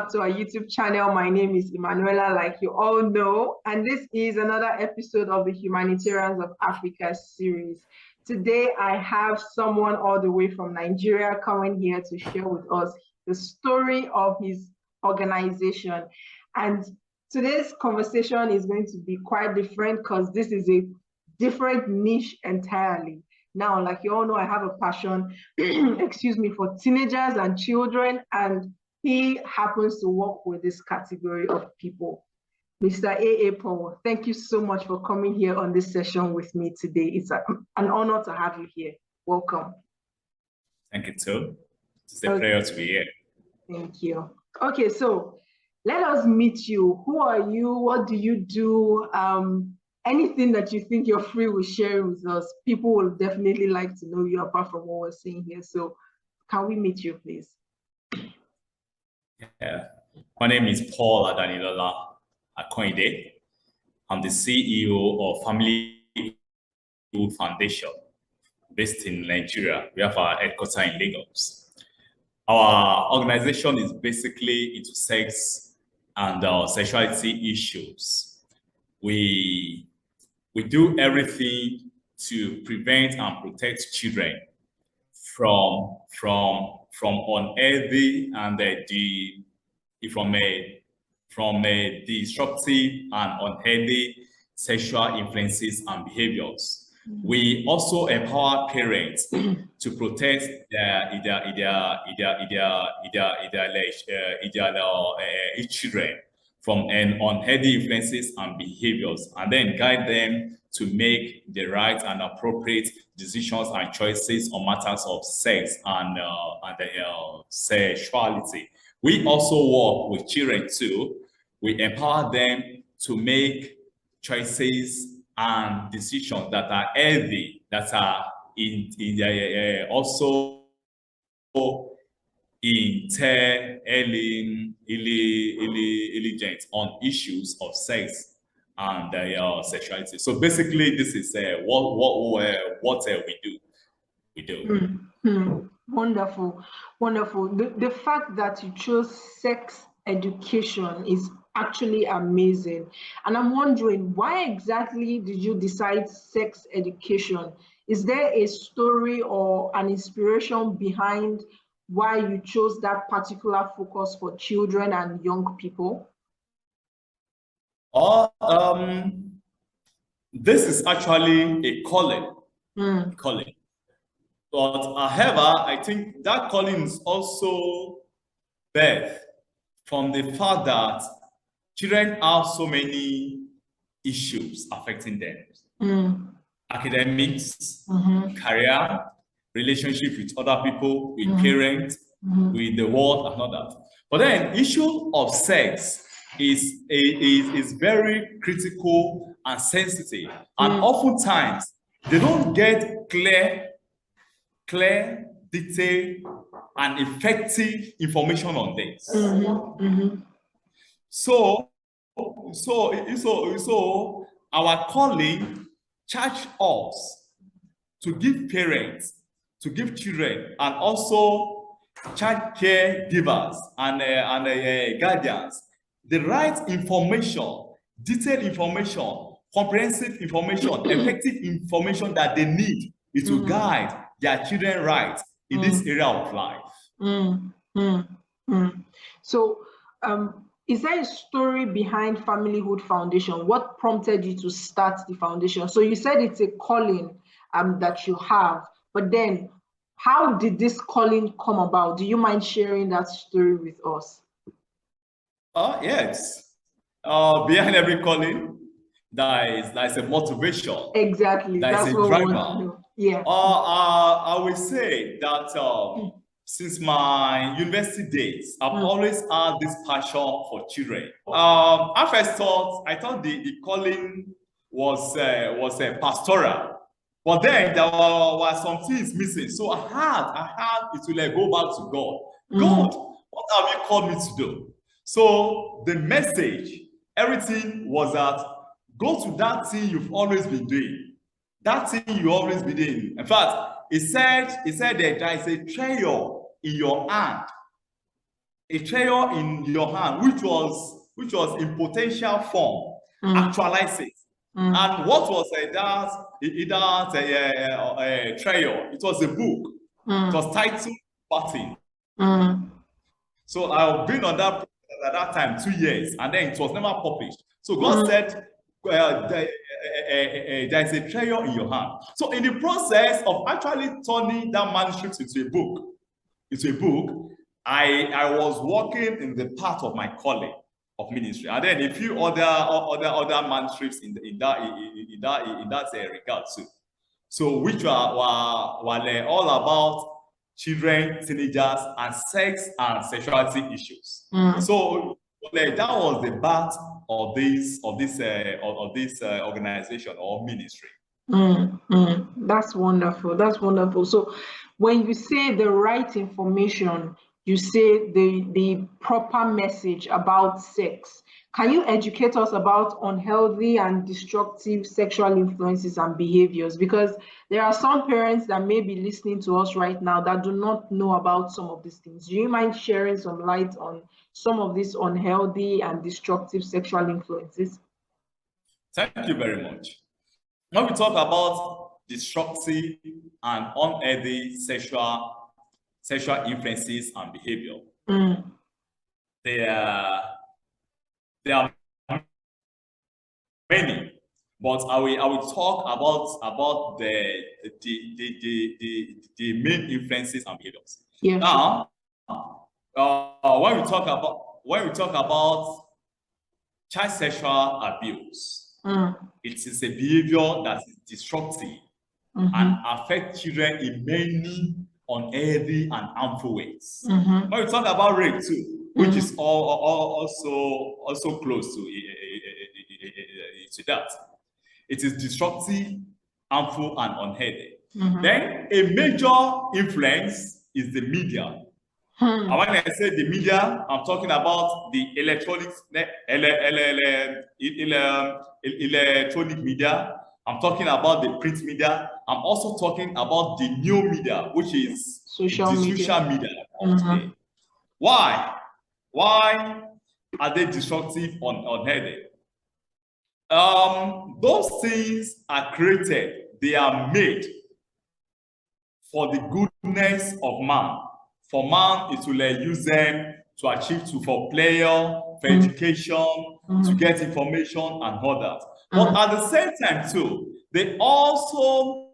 back to our YouTube channel. My name is Emanuela, like you all know, and this is another episode of the Humanitarians of Africa series. Today, I have someone all the way from Nigeria coming here to share with us the story of his organization. And today's conversation is going to be quite different because this is a different niche entirely. Now, like you all know, I have a passion, excuse me, for teenagers and children, and he happens to work with this category of people. Mr. A.A. Paul, thank you so much for coming here on this session with me today. It's an honor to have you here. Welcome. Thank you, too. It's a pleasure to be here. Thank you. Okay, so let us meet you. Who are you? What do you do? Anything that you think you're free with sharing with us. People will definitely like to know you apart from what we're saying here. So can we meet you, please? Yeah. My name is Paul Adanilola Akoinde. I'm the CEO of Familyhood Foundation based in Nigeria. We have our headquarters in Lagos. Our organization is basically into sex and sexuality issues. We do everything to prevent and protect children from unhealthy and from a disruptive and unhealthy sexual influences and behaviors. We also empower parents to protect their children from unhealthy influences and behaviors, and then guide them to make the right and appropriate decisions and choices on matters of sex and sexuality. We also work with children too. We empower them to make choices and decisions that are healthy, that are also intelligent on issues of sex and sexuality. So basically, this is what we do. Wonderful, wonderful. The fact that you chose sex education is actually amazing. And I'm wondering, why exactly did you decide sex education? Is there a story or an inspiration behind why you chose that particular focus for children and young people? This is actually a calling. But however, I think that calling is also birthed from the fact that children have so many issues affecting them. Academics, career, relationship with other people, with parents, with the world and all that. But then issue of sex is very critical and sensitive. And oftentimes they don't get clear, detailed, and effective information on this. So our calling charged us to give parents, to give children, and also child caregivers and guardians the right information, detailed information, comprehensive information, effective information that they need to guide their children right in this area of life. So, is there a story behind Familyhood Foundation? What prompted you to start the foundation? So you said it's a calling that you have, but then how did this calling come about? Do you mind sharing that story with us? Yes. Behind every calling, there's a motivation. Exactly. That's what a driver. We want to know. Yeah. I will say that since my university days, I've always had this passion for children. At first I thought the calling was pastoral, but then there were some things missing. So I had it will go back to God. God, what have you called me to do? So the message, everything was that go to that thing you've always been doing. That thing you always been doing. In fact, he said that there is a treasure in your hand a treasure in your hand, which was in potential form, actualize it. And what was that treasure? It was a book. It was titled Button. So I've been on that at that time 2 years, and then it was never published. So God said, there's a treasure in your hand. So in the process of actually turning that manuscript into a book, I was working in the part of my calling of ministry, and then a few other manuscripts in that regard too. So which were all about children, teenagers, and sex and sexuality issues. So that was the birth of this organization or ministry. That's wonderful. That's wonderful. So when you say the right information, you say the proper message about sex. Can you educate us about unhealthy and destructive sexual influences and behaviors? Because there are some parents that may be listening to us right now that do not know about some of these things. Do you mind sharing some light on some of these unhealthy and destructive sexual influences? Thank you very much. When we talk about destructive and unhealthy sexual influences and behavior, there are many, but I will talk about the main influences and behaviors. Yeah. Now, when we talk about child sexual abuse, it is a behavior that is destructive and affects children in many unhealthy and harmful ways. When we talk about rape too, which is also close to that, it is destructive, harmful, and unhealthy. Then a major influence is the media. And when I say the media, I'm talking about the electronic media. I'm talking about the print media. I'm also talking about the new media, which is social media of today. Why are they destructive or unhealthy? Those things are created, they are made for the goodness of man. For man, it will use them to achieve for pleasure, for education, to get information and all that. But at the same time too, they also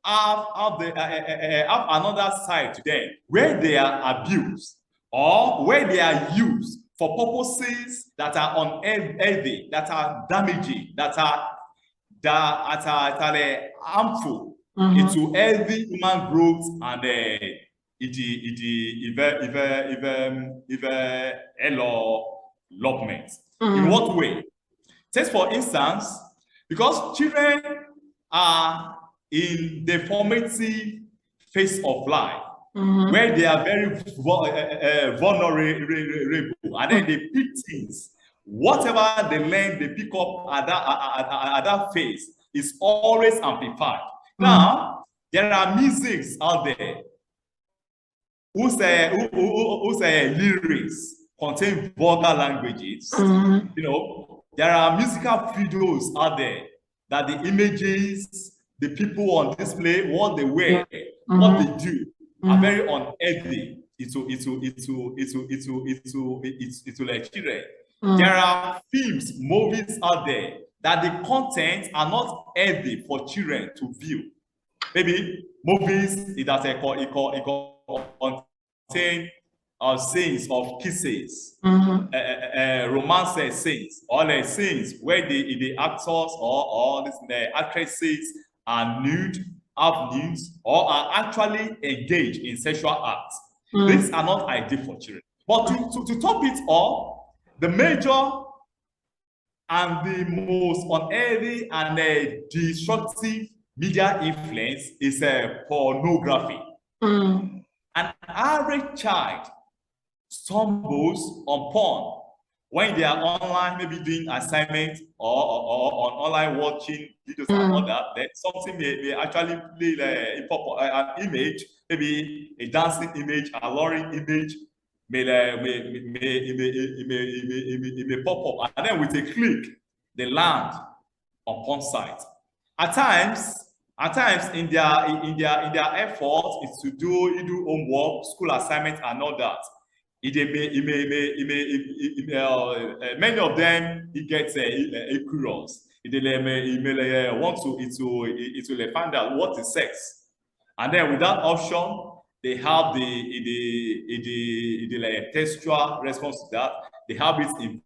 have another side to them where they are abused or where they are used for purposes that are unhealthy, that are damaging, that are harmful into healthy human growth and development. In what way? Take for instance, because children are in the formative phase of life, where they are very vulnerable, and then they pick things. Whatever they learn, they pick up at that phase is always amplified. Now, there are musics out there who say lyrics contain vulgar languages. You know, there are musical videos out there that the images, the people on display, what they wear, what they do, are very unhealthy. It's like children. There are films, movies out there that the content are not healthy for children to view. Maybe movies that contain scenes of kisses, romance scenes, or like scenes where the actors or the actresses are nude, have nudes, or are actually engaged in sexual acts. These are not ideal for children. But to top it all, the major and the most unhealthy and destructive media influence is pornography. An average child stumbles on porn when they are online, maybe doing assignments or on online watching videos and all that. Then something may actually play an image maybe a dancing image, a alluring image may pop up, and then with a click, they land on porn site. At times in their effort is to do homework, school assignments, and all that. Many of them get curious. May want to find out what is sex, and then with that option, they have the textual response to that. They have it in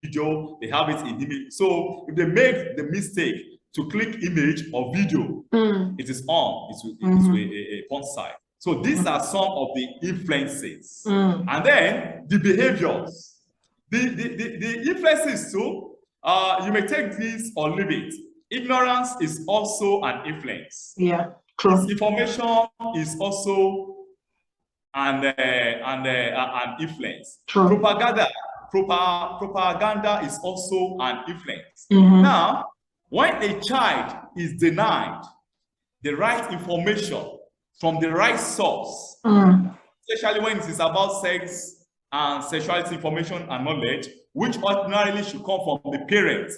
video, they have it in image. So if they make the mistake to click image or video, it is on. It's a porn site. So these are some of the influences, and then the behaviors, the influences too. You may take this or leave it. Ignorance is also an influence. Yeah, true. Misinformation is also an influence. True. Propaganda is also an influence. Now, when a child is denied the right information from the right source, especially when it is about sex and sexuality information and knowledge, which ordinarily should come from the parents,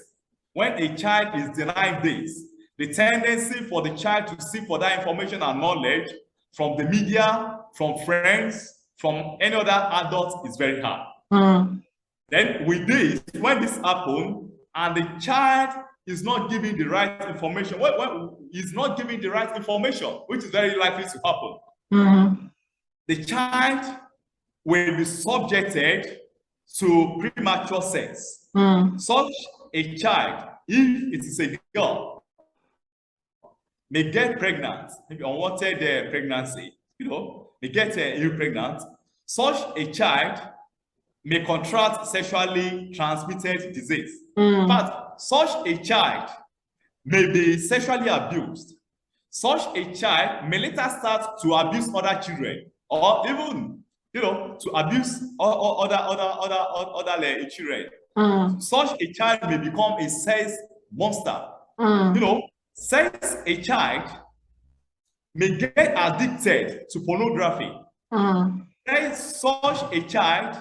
when a child is denied this, the tendency for the child to seek for that information and knowledge from the media, from friends, from any other adult is very hard. Then with this, when this happens and the child is not giving the right information, is not giving the right information, which is very likely to happen, the child will be subjected to premature sex. Such a child, if it is a girl, may get pregnant, maybe unwanted pregnancy, may get pregnant. Such a child may contract sexually transmitted disease. But such a child may be sexually abused. Such a child may later start to abuse other children, or even, to abuse other children. Such a child may become a sex monster. Such a child may get addicted to pornography. Then such a child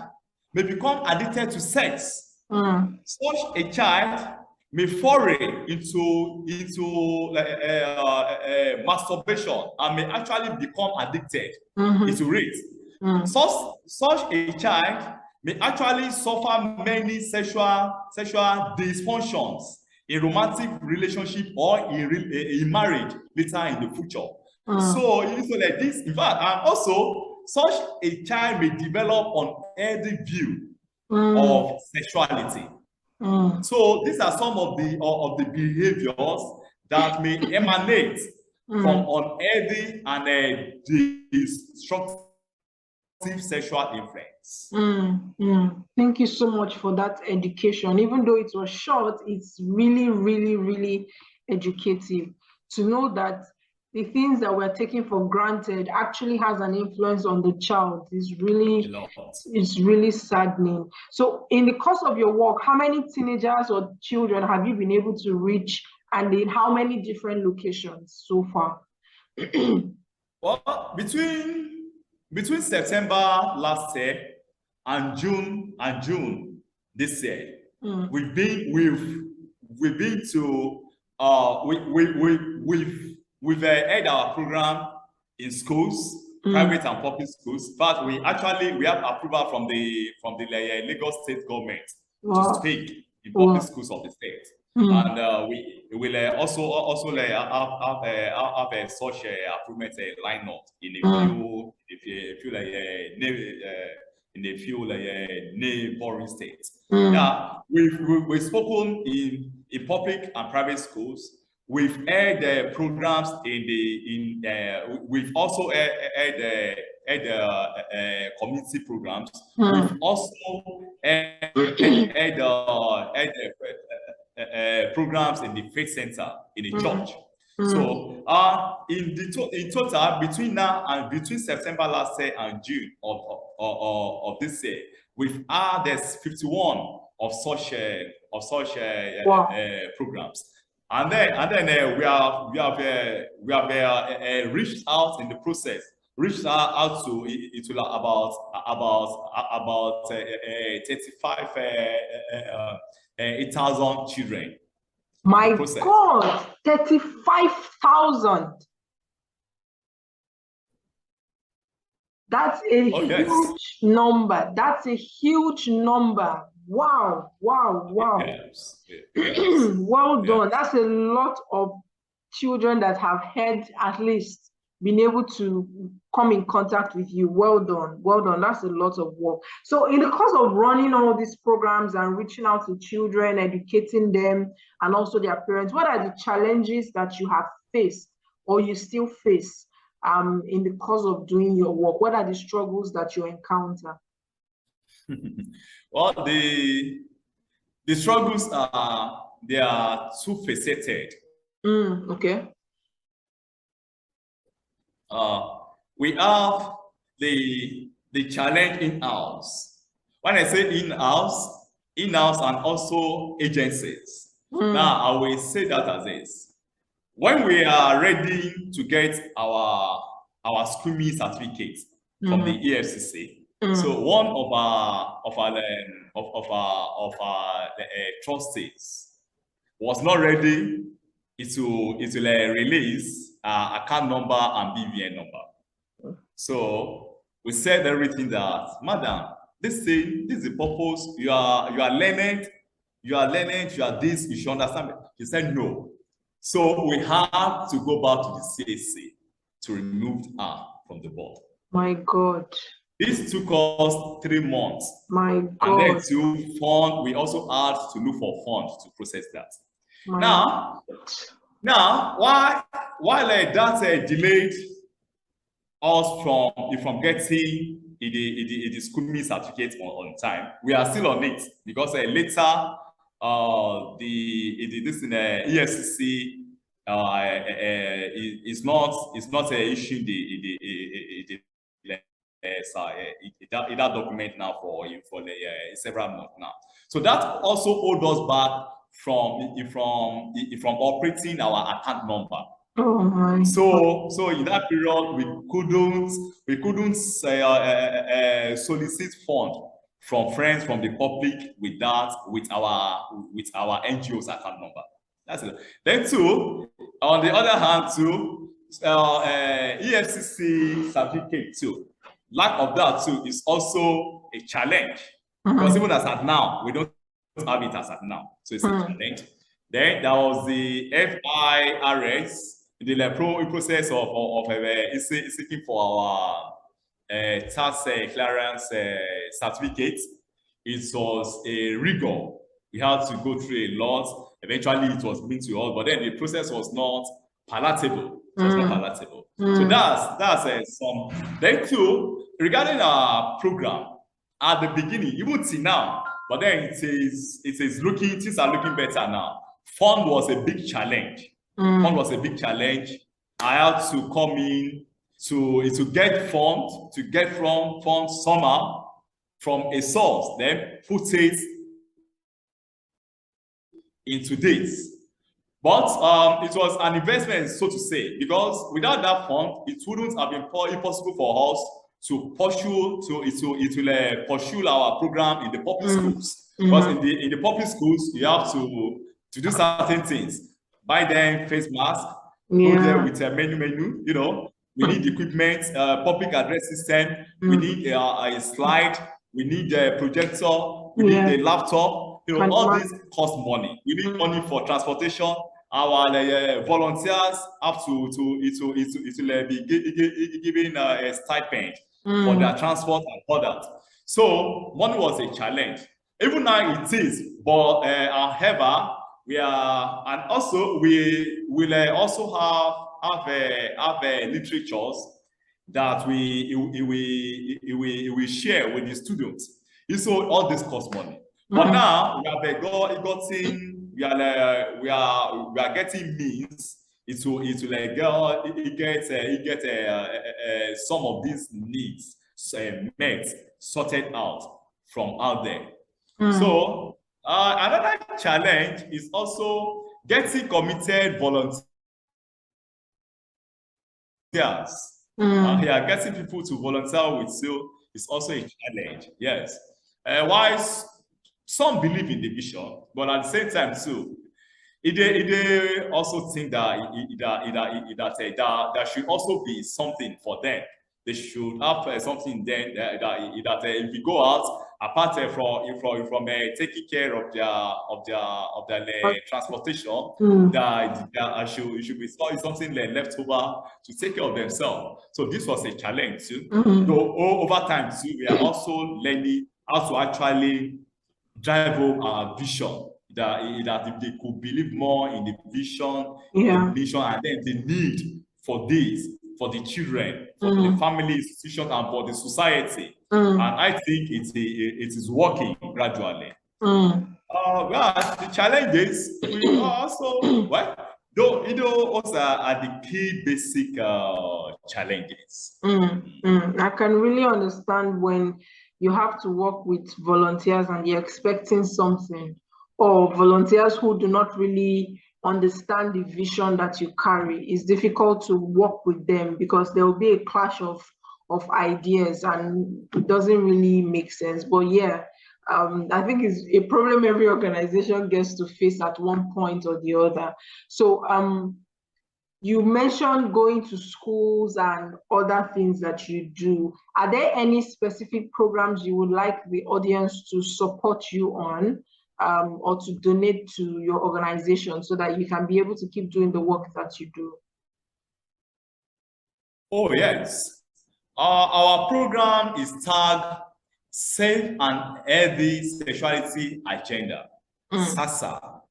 may become addicted to sex. Such a child may foray into masturbation and may actually become addicted into it. Such a child may actually suffer many sexual dysfunctions in romantic relationship or in marriage later in the future. So like this, in fact, and also such a child may develop an unhealthy view of sexuality. So these are some of the behaviors that may emanate from unhealthy and destructive sexual influence. Thank you so much for that education. Even though it was short, it's really, really, really educative to know that the things that we're taking for granted actually has an influence on the child. It's really saddening. So in the course of your work, how many teenagers or children have you been able to reach, and in how many different locations so far? Well, between September last year and June this year, we've held our program in schools, private and public schools. But we have approval from the Lagos state government to speak in public schools of the state, and we will also have such approval line up in a few neighboring states. We've spoken in public and private schools. We've had programs we've also had community programs. We've also had programs in the faith center in the church. So in total, between September last year and June of this year, we've had 51 of such programs. we have reached out in the process, reached out to it to about 35 8,000 children. My God, 35,000. That's a huge number. That's a huge number. Wow, wow, wow. Yes. Well done. That's a lot of children that have had at least been able to come in contact with you. Well done. Well done. That's a lot of work. So in the course of running all these programs and reaching out to children, educating them, and also their parents, what are the challenges that you have faced or you still face in the course of doing your work? What are the struggles that you encounter? Well, the struggles they are two-faceted. Okay. We have the challenge in-house. When I say in-house and also agencies. Now I will say that as this. When we are ready to get our SCUMI certificate from the EFCC, so one of our trustees was not ready to release account number and BVN number. So we said everything that, madam, this is the purpose. You are learned, you are this, you should understand it. He said no. So we had to go back to the CAC to remove her from the board. My God. This took us 3 months. My God. And then to fund, we also had to look for funds to process that. Now, while that delayed us from getting the SCUMI certificate on time, we are still on it because later this in the EFCC is not issuing that document now for several months now. So that also holds us back from operating our account number. Oh my. So in that period we couldn't solicit funds from friends, from the public with our NGO's account number. That's it. Then too, on the other hand too, EFCC certificate too. Lack of that too is also a challenge because even as at now we don't have it as at now, so it's a challenge. Then there was the FIRS, the process of seeking for our tax clearance certificate. It was a rigor. We had to go through a lot. Eventually, it was given to us, but then the process was not palatable. It was not palatable. So that's some. Then too, regarding our program, at the beginning, even till now, but then things are looking better now. Fund was a big challenge. Fund was a big challenge. I had to come in to get funds somehow from a source, then put it into dates. But it was an investment, so to say, because without that fund, it wouldn't have been impossible for us to pursue our program in the public schools. Because in the public schools, you have to do certain things. Buy them face mask, go there with a menu, you know. We need equipment, public address system. We need a slide. We need a projector. We need a laptop. You know, all these cost money. We need money for transportation. Our volunteers have to be given a stipend for their transport and all that. So money was a challenge. Even now it is, but however, we are, and also we will also have literatures that we share with the students. So all this costs money. But now we are getting means get some of these needs met, sorted out from out there. So another challenge is also getting committed volunteers. Getting people to volunteer with you is also a challenge. Yes. Why some believe in the vision, but at the same time too, they also think that there should also be something for them. They should have something then that if we go out, apart from taking care of their transportation, that should be something left over to take care of themselves. So this was a challenge too. Though over time too, we are also learning how to actually drive home our vision. That if they could believe more in the vision, the mission, and then the need for this, for the children, for the family institution, and for the society. And I think it is working gradually. Well, the challenges we also also are the key basic challenges. I can really understand when you have to work with volunteers and you're expecting something, or volunteers who do not really understand the vision that you carry. It's difficult to work with them because there will be a clash of ideas and it doesn't really make sense. But yeah, I think it's a problem every organization gets to face at one point or the other. So you mentioned going to schools and other things that you do. Are there any specific programs you would like the audience to support you on, or to donate to your organization so that you can be able to keep doing the work that you do? Oh, yes. Our program is tagged Safe and Healthy Sexuality Agenda, SASA.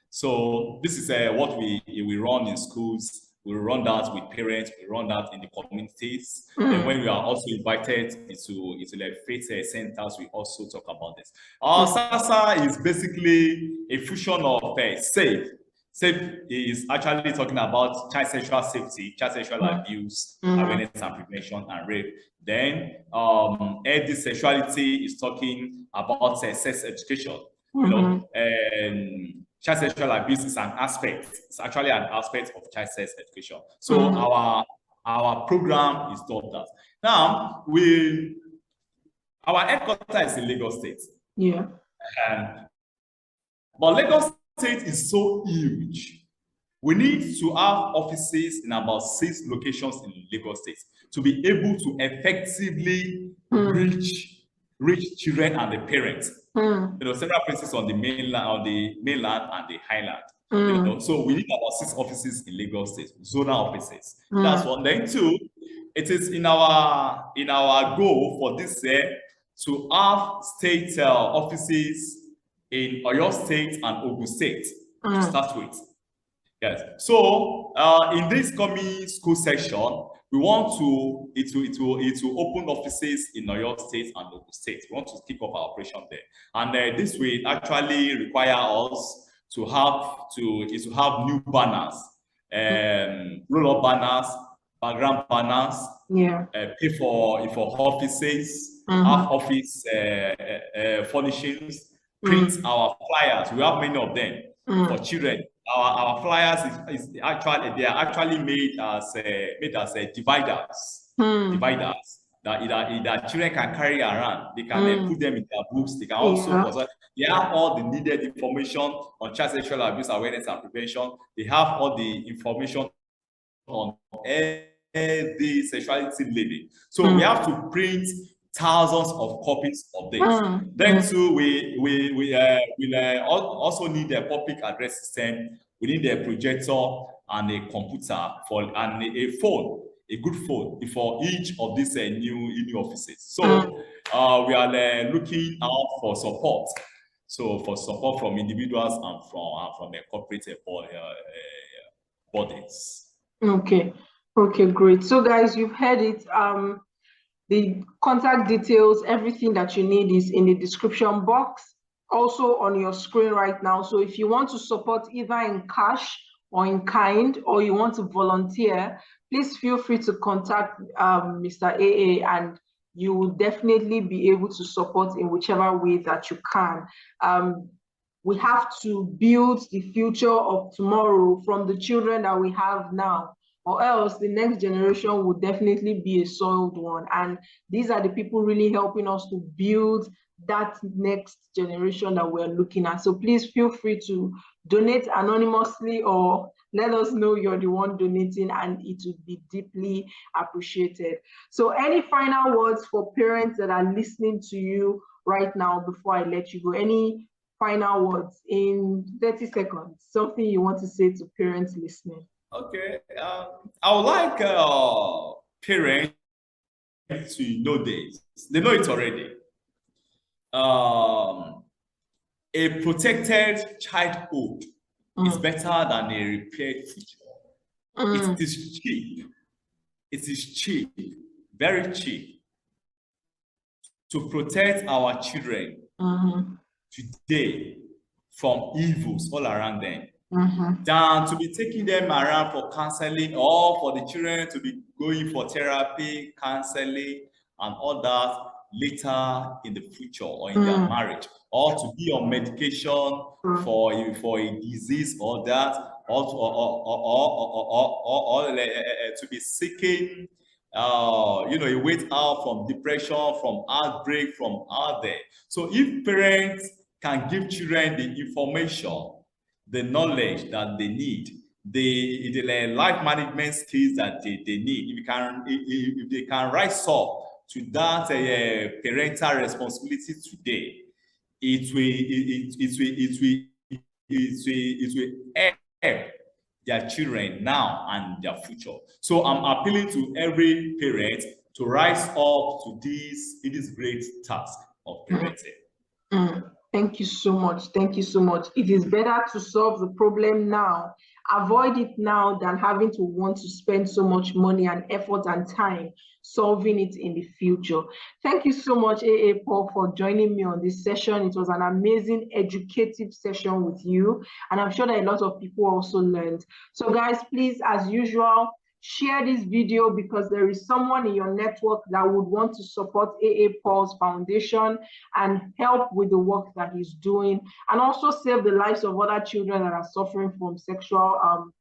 So this is what we run in schools. We run that with parents. We run that in the communities. And when we are also invited into like faith centers, we also talk about this. SASA is basically a fusion of SAFE. SAFE is actually talking about child sexual safety, child sexual abuse, awareness and prevention, and rape. Then healthy sexuality is talking about sex education, you know, and child sexual abuse is an aspect. It's actually an aspect of child sex education. So our program is taught that. Now our headquarters is in Lagos State. Yeah. But Lagos State is so huge. We need to have offices in about 6 locations in Lagos State to be able to effectively reach children and the parents. You know, several places on the mainland and the highland. You know, so we need about 6 offices in Lagos State, zonal offices. That's one. Then 2, it is in our goal for this year to have state offices in Oyo State and Ogun State to start with. Yes. So in this coming school session, we want to open offices in Oyo State and Ogun State. We want to kick off our operation there, and this will actually require us to have new banners, roll-up banners, background banners. Yeah. Pay for offices, have office furnishings, print our flyers. We have many of them for children. Our flyers they are actually made as dividers. Dividers that children can carry around. They can put them in their books. They can also they have all the needed information on child sexual abuse awareness and prevention. They have all the information on the sexuality living. So we have to print thousands of copies of this. Then too, we also need a public address system. We need a projector and a computer and a phone, a good phone for each of these new offices. So we are looking out for support. So for support from individuals and from the corporate bodies. Okay, great. So guys, you've heard it. The contact details, everything that you need is in the description box, also on your screen right now. So if you want to support either in cash or in kind, or you want to volunteer, please feel free to contact Mr. AA, and you will definitely be able to support in whichever way that you can. we have to build the future of tomorrow from the children that we have now, or else the next generation would definitely be a soiled one. And these are the people really helping us to build that next generation that we're looking at. So please feel free to donate anonymously, or let us know you're the one donating, and it would be deeply appreciated. So any final words for parents that are listening to you right now before I let you go? Any final words in 30 seconds, something you want to say to parents listening? Okay, I would like parents to know this. They know it already. A protected childhood is better than a repaired future. It is cheap. It is cheap, very cheap, to protect our children today from evils all around them, than to be taking them around for counseling, or for the children to be going for therapy, counseling, and all that later in the future, or in their marriage, or to be on medication for a disease or that, or to be seeking a way out from depression, from outbreak, from out there. So if parents can give children the information, the knowledge that they need, the life management skills that they need, if they can rise up to that parental responsibility today, it will help their children now and their future. So I'm appealing to every parent to rise up to this great task of parenting. Thank you so much. Thank you so much. It is better to solve the problem now, avoid it now, than having to want to spend so much money and effort and time solving it in the future. Thank you so much, A.A. Paul, for joining me on this session. It was an amazing educative session with you, and I'm sure that a lot of people also learned. So guys, please, as usual, share this video, because there is someone in your network that would want to support A.A. Paul's foundation and help with the work that he's doing, and also save the lives of other children that are suffering from sexual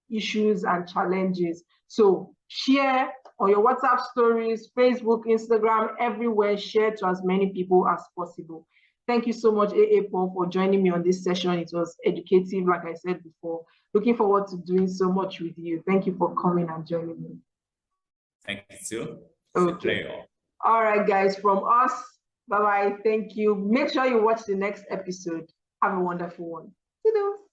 issues and challenges. So share on your WhatsApp stories, Facebook, Instagram, everywhere. Share to as many people as possible. Thank you so much, A.A. Paul, for joining me on this session. It was educative, like I said before. Looking forward to doing so much with you. Thank you for coming and joining me. Thank you, too. Okay. All right, guys, from us, bye-bye. Thank you. Make sure you watch the next episode. Have a wonderful one. Toodles.